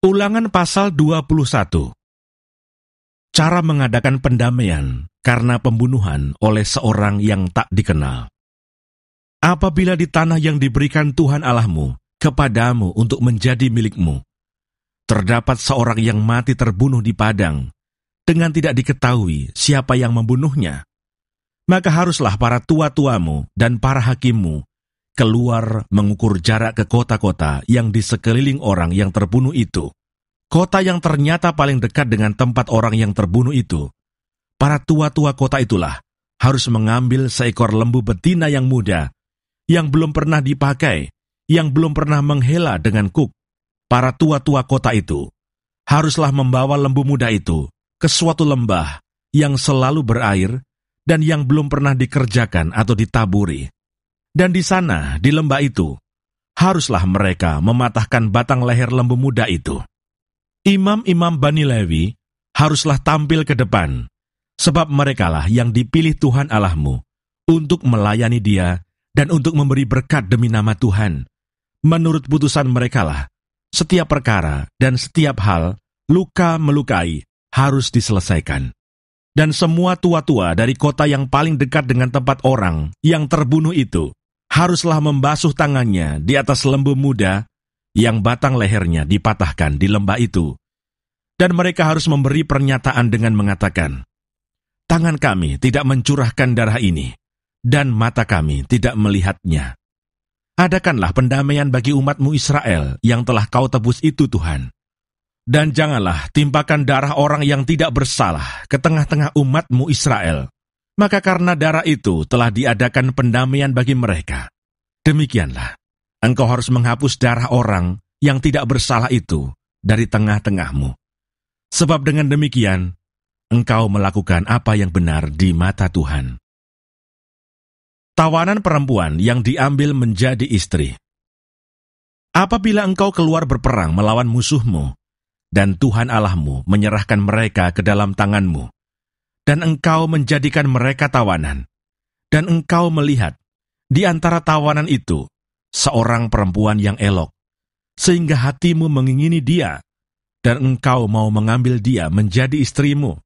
Ulangan pasal 21. Cara mengadakan pendamaian karena pembunuhan oleh seorang yang tak dikenal. Apabila di tanah yang diberikan Tuhan Allahmu kepadamu untuk menjadi milikmu, terdapat seorang yang mati terbunuh di padang, dengan tidak diketahui siapa yang membunuhnya, maka haruslah para tua-tuamu dan para hakimmu keluar mengukur jarak ke kota-kota yang di sekeliling orang yang terbunuh itu. Kota yang ternyata paling dekat dengan tempat orang yang terbunuh itu. Para tua-tua kota itulah harus mengambil seekor lembu betina yang muda, yang belum pernah dipakai, yang belum pernah menghela dengan kuk. Para tua-tua kota itu haruslah membawa lembu muda itu ke suatu lembah yang selalu berair dan yang belum pernah dikerjakan atau ditaburi. Dan di sana, di lembah itu, haruslah mereka mematahkan batang leher lembu muda itu. Imam-imam Bani Lewi haruslah tampil ke depan, sebab merekalah yang dipilih Tuhan Allahmu untuk melayani Dia dan untuk memberi berkat demi nama Tuhan. Menurut putusan merekalah, setiap perkara dan setiap hal, luka melukai, harus diselesaikan. Dan semua tua-tua dari kota yang paling dekat dengan tempat orang yang terbunuh itu, haruslah membasuh tangannya di atas lembu muda yang batang lehernya dipatahkan di lembah itu. Dan mereka harus memberi pernyataan dengan mengatakan, tangan kami tidak mencurahkan darah ini, dan mata kami tidak melihatnya. Adakanlah pendamaian bagi umatmu Israel yang telah kau tebus itu, Tuhan. Dan janganlah timpakan darah orang yang tidak bersalah ke tengah-tengah umatmu Israel. Maka karena darah itu telah diadakan pendamaian bagi mereka. Demikianlah, engkau harus menghapus darah orang yang tidak bersalah itu dari tengah-tengahmu. Sebab dengan demikian, engkau melakukan apa yang benar di mata Tuhan. Tawanan perempuan yang diambil menjadi istri. Apabila engkau keluar berperang melawan musuhmu, dan Tuhan Allahmu menyerahkan mereka ke dalam tanganmu, dan engkau menjadikan mereka tawanan, dan engkau melihat di antara tawanan itu seorang perempuan yang elok, sehingga hatimu mengingini dia, dan engkau mau mengambil dia menjadi istrimu,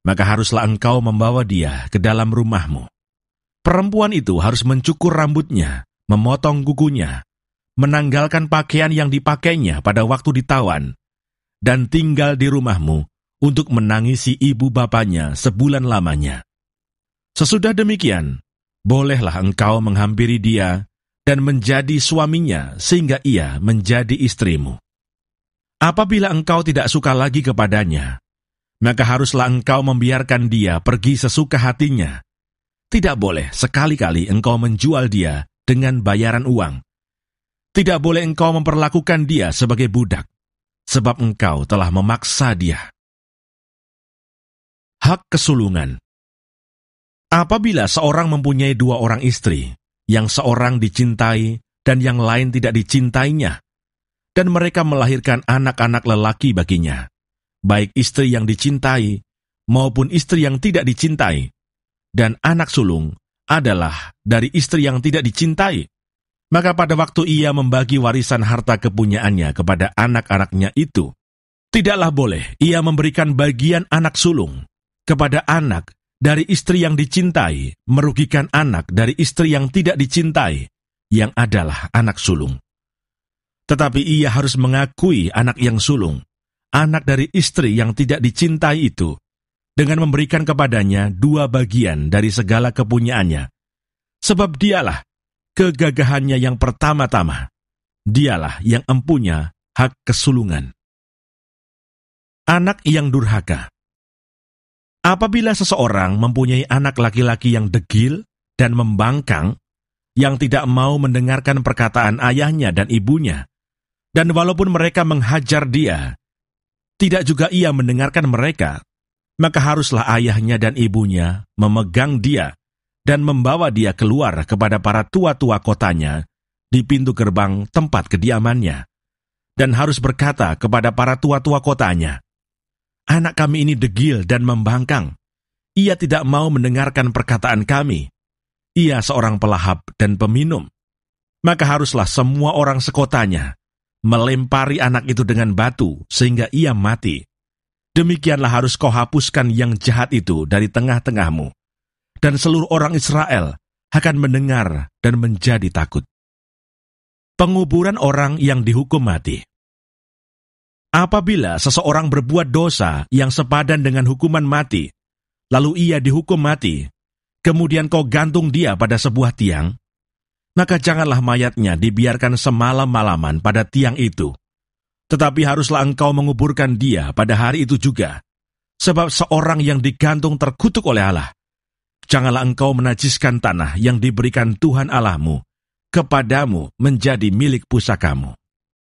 maka haruslah engkau membawa dia ke dalam rumahmu. Perempuan itu harus mencukur rambutnya, memotong kukunya, menanggalkan pakaian yang dipakainya pada waktu ditawan, dan tinggal di rumahmu untuk menangisi ibu bapanya sebulan lamanya. Sesudah demikian, bolehlah engkau menghampiri dia dan menjadi suaminya sehingga ia menjadi istrimu. Apabila engkau tidak suka lagi kepadanya, maka haruslah engkau membiarkan dia pergi sesuka hatinya. Tidak boleh sekali-kali engkau menjual dia dengan bayaran uang. Tidak boleh engkau memperlakukan dia sebagai budak, sebab engkau telah memaksa dia. Hak kesulungan. Apabila seorang mempunyai dua orang istri, yang seorang dicintai dan yang lain tidak dicintainya, dan mereka melahirkan anak-anak lelaki baginya, baik istri yang dicintai maupun istri yang tidak dicintai, dan anak sulung adalah dari istri yang tidak dicintai, maka pada waktu ia membagi warisan harta kepunyaannya kepada anak-anaknya itu, tidaklah boleh ia memberikan bagian anak sulung kepada anak dari istri yang dicintai, merugikan anak dari istri yang tidak dicintai, yang adalah anak sulung. Tetapi ia harus mengakui anak yang sulung, anak dari istri yang tidak dicintai itu, dengan memberikan kepadanya 2 bagian dari segala kepunyaannya. Sebab dialah kegagahannya yang pertama-tama, dialah yang empunya hak kesulungan. Anak yang durhaka. Apabila seseorang mempunyai anak laki-laki yang degil dan membangkang, yang tidak mau mendengarkan perkataan ayahnya dan ibunya, dan walaupun mereka menghajar dia, tidak juga ia mendengarkan mereka, maka haruslah ayahnya dan ibunya memegang dia dan membawa dia keluar kepada para tua-tua kotanya di pintu gerbang tempat kediamannya, dan harus berkata kepada para tua-tua kotanya, anak kami ini degil dan membangkang. Ia tidak mau mendengarkan perkataan kami. Ia seorang pelahap dan peminum. Maka haruslah semua orang sekotanya melempari anak itu dengan batu sehingga ia mati, demikianlah harus kau hapuskan yang jahat itu dari tengah-tengahmu, dan seluruh orang Israel akan mendengar dan menjadi takut. Penguburan orang yang dihukum mati. Apabila seseorang berbuat dosa yang sepadan dengan hukuman mati, lalu ia dihukum mati, kemudian kau gantung dia pada sebuah tiang, maka janganlah mayatnya dibiarkan semalam-malaman pada tiang itu, tetapi haruslah engkau menguburkan dia pada hari itu juga, sebab seorang yang digantung terkutuk oleh Allah. Janganlah engkau menajiskan tanah yang diberikan Tuhan Allahmu kepadamu menjadi milik pusakamu.